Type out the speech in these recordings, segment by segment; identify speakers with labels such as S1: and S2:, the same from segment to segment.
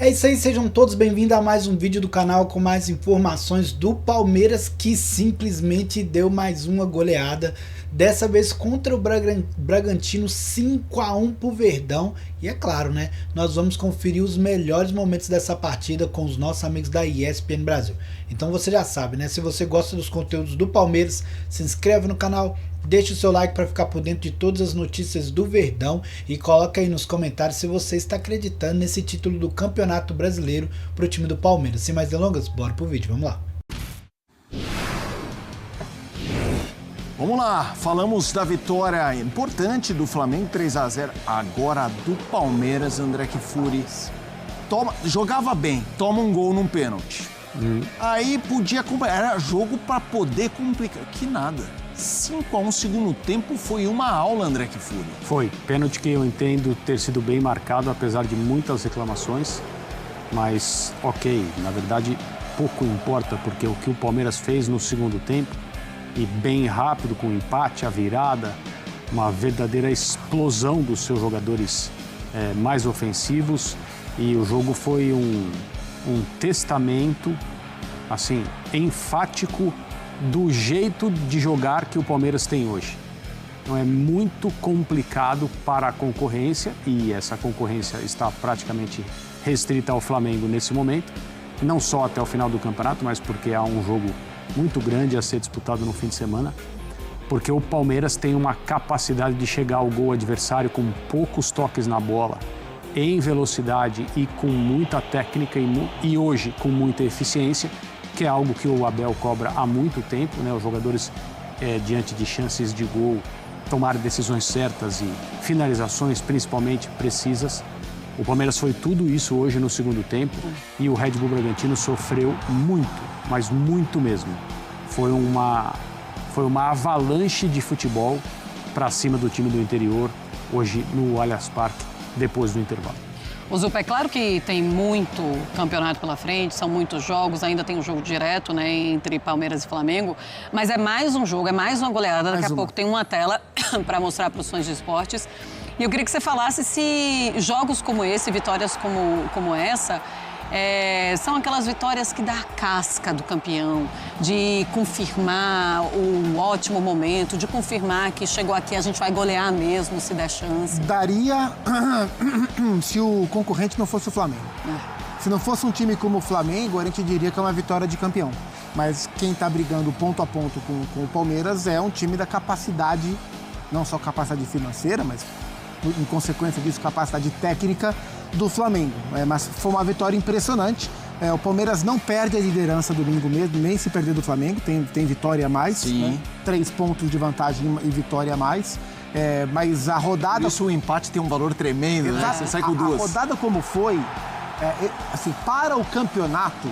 S1: É isso aí, sejam todos bem-vindos a mais um vídeo do canal com mais informações do Palmeiras, que simplesmente deu mais uma goleada, dessa vez contra o Bragantino, 5-1 pro Verdão. E é claro, né, nós vamos conferir os melhores momentos dessa partida com os nossos amigos da ESPN Brasil. Então você já sabe, né, se você gosta dos conteúdos do Palmeiras, se inscreve no canal, deixe o seu like para ficar por dentro de todas as notícias do Verdão e coloca aí nos comentários se você está acreditando nesse título do Campeonato Brasileiro para o time do Palmeiras. Sem mais delongas, bora pro vídeo, vamos lá.
S2: Vamos lá, falamos da vitória importante do Flamengo, 3-0, agora do Palmeiras. André Kfouri jogava bem, toma um gol num pênalti. Aí podia complicar, era jogo para poder complicar, que nada. 5-1 segundo tempo foi uma aula, André Kfouri.
S3: Foi, pênalti que eu entendo ter sido bem marcado, apesar de muitas reclamações, mas ok, na verdade pouco importa, porque o que o Palmeiras fez no segundo tempo, e bem rápido, com o empate, a virada, uma verdadeira explosão dos seus jogadores mais ofensivos, e o jogo foi um testamento, assim, enfático do jeito de jogar que o Palmeiras tem hoje. Então é muito complicado para a concorrência, e essa concorrência está praticamente restrita ao Flamengo nesse momento, não só até o final do campeonato, mas porque há um jogo muito grande a ser disputado no fim de semana, porque o Palmeiras tem uma capacidade de chegar ao gol adversário com poucos toques na bola, em velocidade e com muita técnica e hoje com muita eficiência, que é algo que o Abel cobra há muito tempo, né? Os jogadores, diante de chances de gol, tomarem decisões certas e finalizações principalmente precisas. O Palmeiras foi tudo isso hoje no segundo tempo e o Red Bull Bragantino sofreu muito, mas muito mesmo. Foi uma avalanche de futebol para cima do time do interior, hoje no Allianz Parque, depois do intervalo.
S4: O Zupa, é claro que tem muito campeonato pela frente, são muitos jogos, ainda tem um jogo direto, né, entre Palmeiras e Flamengo, mas é mais um jogo, é mais uma goleada. Daqui a pouco tem uma tela para mostrar para os fãs de esportes. E eu queria que você falasse se jogos como esse, vitórias como essa, são aquelas vitórias que dá a casca do campeão, de confirmar o ótimo momento, de confirmar que chegou aqui, a gente vai golear mesmo, se der chance.
S5: Daria se o concorrente não fosse o Flamengo. Se não fosse um time como o Flamengo, a gente diria que é uma vitória de campeão. Mas quem está brigando ponto a ponto com o Palmeiras é um time da capacidade, não só capacidade financeira, mas em consequência disso, capacidade técnica do Flamengo. Mas foi uma vitória impressionante. O Palmeiras não perde a liderança domingo mesmo, nem se perder do Flamengo, tem vitória a mais, né? 3 pontos de vantagem e vitória a mais. Mas a rodada...
S2: Isso, o empate tem um valor tremendo, né? Você sai com duas.
S5: A rodada como foi, assim, para o campeonato,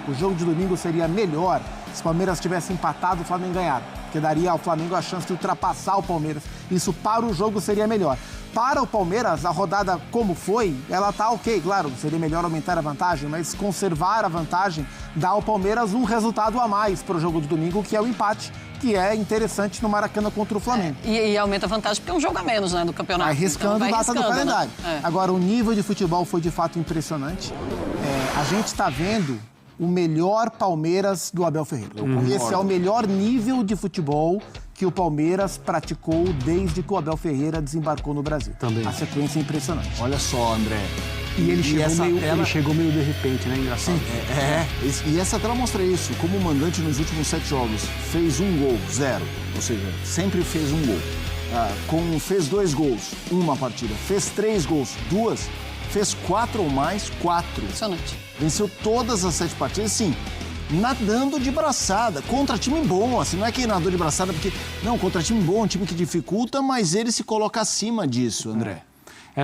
S5: o jogo de domingo seria melhor se o Palmeiras tivesse empatado e o Flamengo ganhado, porque daria ao Flamengo a chance de ultrapassar o Palmeiras. Isso para o jogo seria melhor. Para o Palmeiras, a rodada como foi, ela tá ok, claro, seria melhor aumentar a vantagem, mas conservar a vantagem dá ao Palmeiras um resultado a mais para o jogo de domingo, que é o empate, que é interessante no Maracanã contra o Flamengo.
S4: E aumenta a vantagem porque é um jogo a menos, né, do campeonato.
S5: Vai riscando data do calendário. Né? Agora, o nível de futebol foi de fato impressionante. A gente está vendo o melhor Palmeiras do Abel Ferreira. Esse é o melhor nível de futebol que o Palmeiras praticou desde que o Abel Ferreira desembarcou no Brasil.
S3: Também.
S5: A sequência é impressionante.
S2: Olha só, André.
S3: E ele chegou meio de repente, né? Engraçado.
S2: E essa tela mostra isso. Como o mandante nos últimos 7 jogos fez 1 gol, 0. Ou seja, sempre fez 1 gol. Fez 2 gols, 1 partida. Fez 3 gols, 2. Fez 4 ou mais, 4.
S4: Impressionante.
S2: Venceu todas as 7 partidas, sim, nadando de braçada, contra time bom, assim, não é que nadou de braçada, porque, não, contra time bom, um time que dificulta, mas ele se coloca acima disso, André.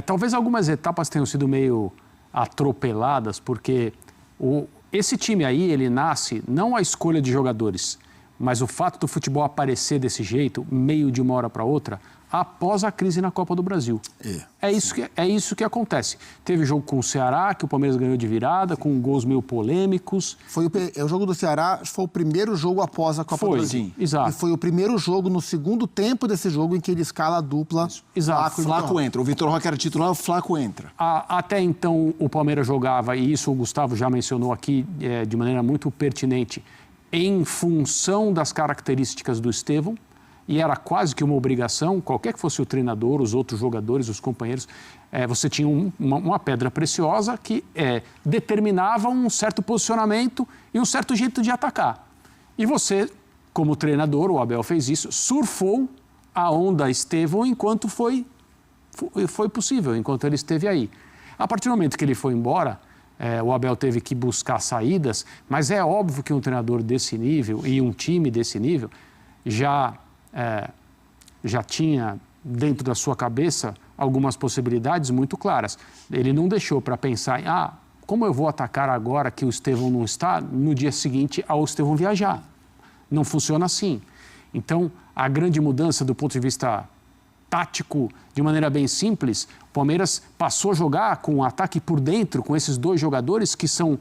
S3: Talvez algumas etapas tenham sido meio atropeladas, porque esse time aí, ele nasce, não a escolha de jogadores, mas o fato do futebol aparecer desse jeito, meio de uma hora para outra, após a crise na Copa do Brasil. É isso que acontece. Teve jogo com o Ceará, que o Palmeiras ganhou de virada, com gols meio polêmicos.
S5: O jogo do Ceará foi o primeiro jogo após a Copa do Brasil.
S3: Sim, exato.
S5: E foi o primeiro jogo, no segundo tempo desse jogo, em que ele escala a dupla.
S3: Exato.
S2: Flaco entra. O Vitor Roque era titular, o Flaco entra.
S3: Até então, o Palmeiras jogava, e isso o Gustavo já mencionou aqui de maneira muito pertinente, em função das características do Estevão, e era quase que uma obrigação, qualquer que fosse o treinador, os outros jogadores, os companheiros, você tinha uma pedra preciosa que determinava um certo posicionamento e um certo jeito de atacar. E você, como treinador, o Abel fez isso, surfou a onda Estevão enquanto foi possível, enquanto ele esteve aí. A partir do momento que ele foi embora, o Abel teve que buscar saídas, mas é óbvio que um treinador desse nível e um time desse nível já tinha dentro da sua cabeça algumas possibilidades muito claras. Ele não deixou para pensar em, como eu vou atacar agora que o Estevão não está, no dia seguinte ao Estevão viajar. Não funciona assim. Então, a grande mudança do ponto de vista tático, de maneira bem simples, o Palmeiras passou a jogar com um ataque por dentro, com esses dois jogadores que são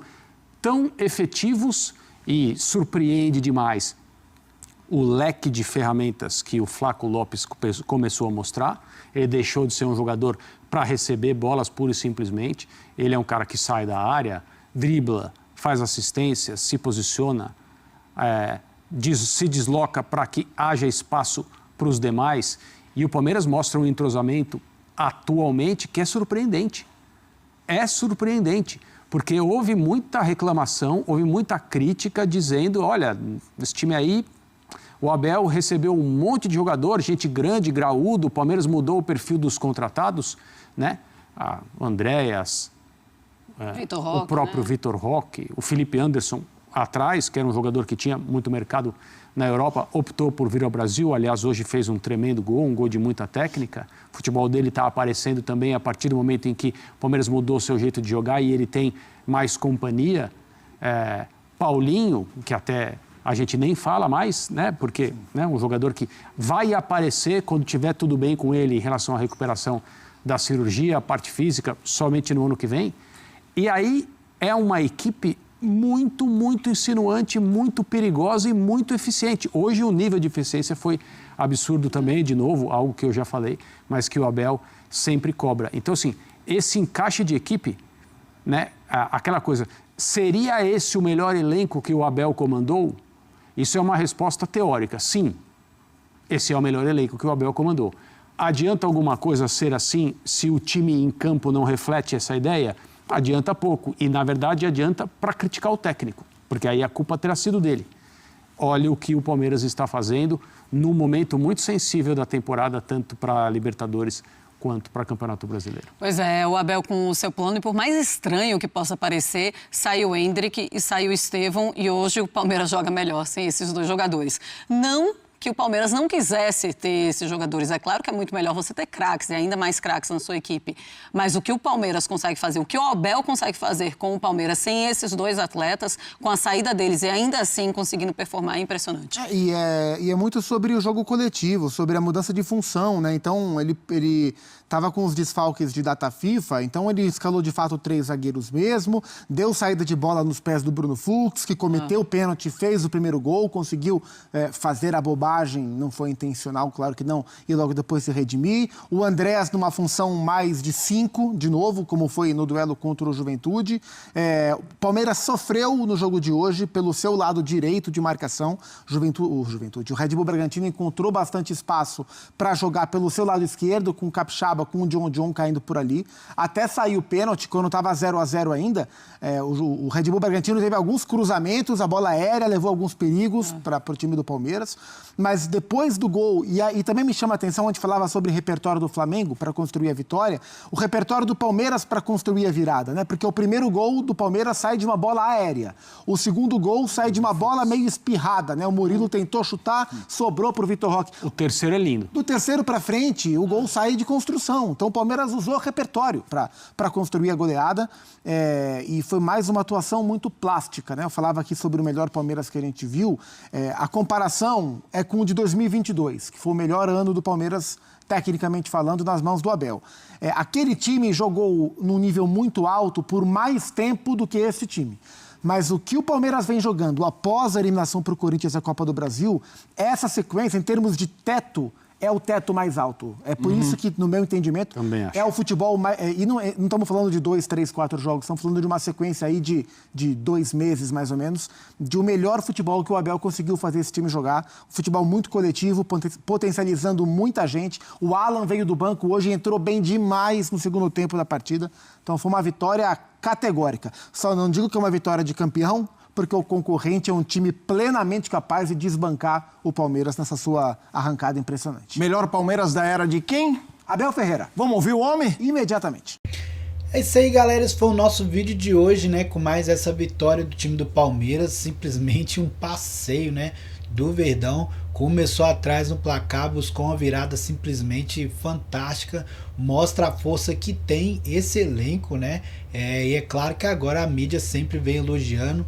S3: tão efetivos e surpreende demais o leque de ferramentas que o Flaco Lopes começou a mostrar. Ele deixou de ser um jogador para receber bolas pura e simplesmente. Ele é um cara que sai da área, dribla, faz assistência, se posiciona, se desloca para que haja espaço para os demais. E o Palmeiras mostra um entrosamento atualmente que é surpreendente. É surpreendente, porque houve muita reclamação, houve muita crítica dizendo, olha, esse time aí, o Abel recebeu um monte de jogador, gente grande, graúdo, o Palmeiras mudou o perfil dos contratados, né? O Andréas, o próprio Vitor Roque, o Felipe Anderson atrás, que era um jogador que tinha muito mercado na Europa, optou por vir ao Brasil. Aliás, hoje fez um tremendo gol, um gol de muita técnica. O futebol dele está aparecendo também a partir do momento em que o Palmeiras mudou o seu jeito de jogar e ele tem mais companhia. Paulinho, que até a gente nem fala mais, né? Porque um jogador que vai aparecer quando tiver tudo bem com ele em relação à recuperação da cirurgia, a parte física, somente no ano que vem. E aí é uma equipe muito, muito insinuante, muito perigosa e muito eficiente. Hoje o nível de eficiência foi absurdo também, de novo, algo que eu já falei, mas que o Abel sempre cobra. Então, assim, esse encaixe de equipe, né? Aquela coisa, seria esse o melhor elenco que o Abel comandou? Isso é uma resposta teórica. Sim, esse é o melhor elenco que o Abel comandou. Adianta alguma coisa ser assim se o time em campo não reflete essa ideia? Adianta pouco. E, na verdade, adianta para criticar o técnico, porque aí a culpa terá sido dele. Olha o que o Palmeiras está fazendo num momento muito sensível da temporada, tanto para a Libertadores quanto para o Campeonato Brasileiro.
S4: Pois é, o Abel com o seu plano, e por mais estranho que possa parecer, saiu o Endrick e saiu o Estevão, e hoje o Palmeiras joga melhor sem esses dois jogadores. Não que o Palmeiras não quisesse ter esses jogadores. É claro que é muito melhor você ter craques e ainda mais craques na sua equipe. Mas o que o Palmeiras consegue fazer, o que o Abel consegue fazer com o Palmeiras sem esses dois atletas, com a saída deles e ainda assim conseguindo performar, é impressionante.
S5: E é muito sobre o jogo coletivo, sobre a mudança de função, né? Então, ele estava com os desfalques de data FIFA, então ele escalou de fato 3 zagueiros mesmo, deu saída de bola nos pés do Bruno Fux, que cometeu o pênalti, fez o primeiro gol, conseguiu fazer a bobagem, não foi intencional, claro que não, e logo depois se redimir. O Andréas numa função mais de 5, de novo, como foi no duelo contra o Juventude. O Palmeiras sofreu no jogo de hoje pelo seu lado direito de marcação. O Red Bull Bragantino encontrou bastante espaço para jogar pelo seu lado esquerdo, com o Capixaba, com o John caindo por ali. Até saiu o pênalti, quando estava 0-0 ainda, o Red Bull Bragantino teve alguns cruzamentos, a bola aérea levou alguns perigos para o time do Palmeiras. Mas depois do gol, e também me chama a atenção, a gente falava sobre o repertório do Flamengo para construir a vitória, o repertório do Palmeiras para construir a virada, né? Porque o primeiro gol do Palmeiras sai de uma bola aérea. O segundo gol sai de uma bola meio espirrada, né? O Murilo tentou chutar, sobrou para o Vitor Roque.
S3: O terceiro é lindo.
S5: Do terceiro para frente, o gol sai de construção. Então o Palmeiras usou repertório para construir a goleada, e foi mais uma atuação muito plástica, né? Eu falava aqui sobre o melhor Palmeiras que a gente viu. A comparação é com o de 2022, que foi o melhor ano do Palmeiras tecnicamente falando, nas mãos do Abel. Aquele time jogou num nível muito alto por mais tempo do que esse time. Mas o que o Palmeiras vem jogando após a eliminação para o Corinthians da Copa do Brasil, essa sequência, em termos de teto, é o teto mais alto. É por isso que, no meu entendimento, é o futebol mais... E não estamos falando de 2, 3, 4 jogos, estamos falando de uma sequência aí de 2 meses, mais ou menos, de o melhor futebol que o Abel conseguiu fazer esse time jogar. Um futebol muito coletivo, potencializando muita gente. O Alan veio do banco hoje e entrou bem demais no segundo tempo da partida. Então foi uma vitória categórica. Só não digo que é uma vitória de campeão, porque o concorrente é um time plenamente capaz de desbancar o Palmeiras nessa sua arrancada impressionante.
S2: Melhor Palmeiras da era de quem?
S5: Abel Ferreira.
S2: Vamos ouvir o homem?
S5: Imediatamente.
S1: É isso aí, galera. Esse foi o nosso vídeo de hoje, né? Com mais essa vitória do time do Palmeiras. Simplesmente um passeio, né? Do Verdão. Começou atrás no placar, buscou uma virada simplesmente fantástica. Mostra a força que tem esse elenco, né? E é claro que agora a mídia sempre vem elogiando.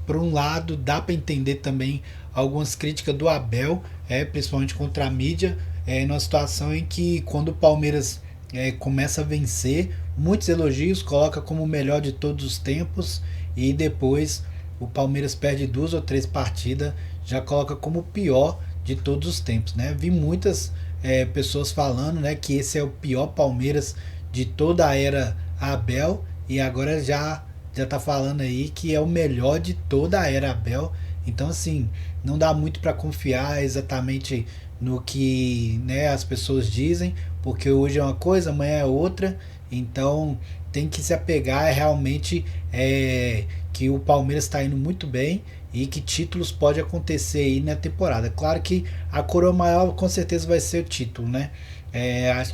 S1: Por um lado, dá para entender também algumas críticas do Abel, principalmente contra a mídia, numa situação em que quando o Palmeiras começa a vencer, muitos elogios, coloca como o melhor de todos os tempos, e depois o Palmeiras perde 2 ou 3 partidas, já coloca como o pior de todos os tempos, né? Vi muitas pessoas falando, né, que esse é o pior Palmeiras de toda a era Abel, e agora já tá falando aí que é o melhor de toda a era Abel. Então, assim, não dá muito para confiar exatamente no que, né, as pessoas dizem, porque hoje é uma coisa, amanhã é outra. Então tem que se apegar realmente que o Palmeiras está indo muito bem e que títulos pode acontecer aí na temporada. Claro que a coroa maior com certeza vai ser o título, né?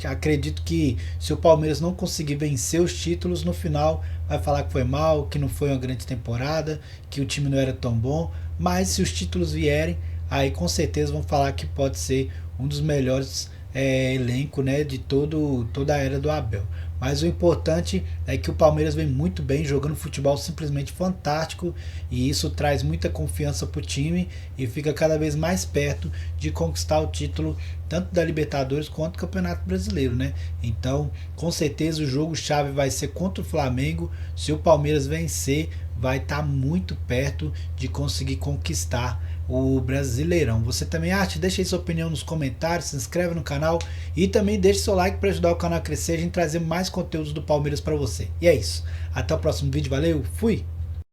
S1: Acredito que se o Palmeiras não conseguir vencer os títulos, no final vai falar que foi mal, que não foi uma grande temporada, que o time não era tão bom. Mas se os títulos vierem, aí com certeza vão falar que pode ser um dos melhores elencos, né, de toda a era do Abel. Mas o importante é que o Palmeiras vem muito bem, jogando futebol simplesmente fantástico, e isso traz muita confiança para o time e fica cada vez mais perto de conquistar o título tanto da Libertadores quanto do Campeonato Brasileiro, né? Então, com certeza o jogo-chave vai ser contra o Flamengo. Se o Palmeiras vencer, vai estar muito perto de conseguir conquistar o Brasileirão. Você também acha? Deixa aí sua opinião nos comentários, se inscreve no canal e também deixe seu like para ajudar o canal a crescer, a gente trazer mais conteúdos do Palmeiras para você. E é isso. Até o próximo vídeo. Valeu, fui!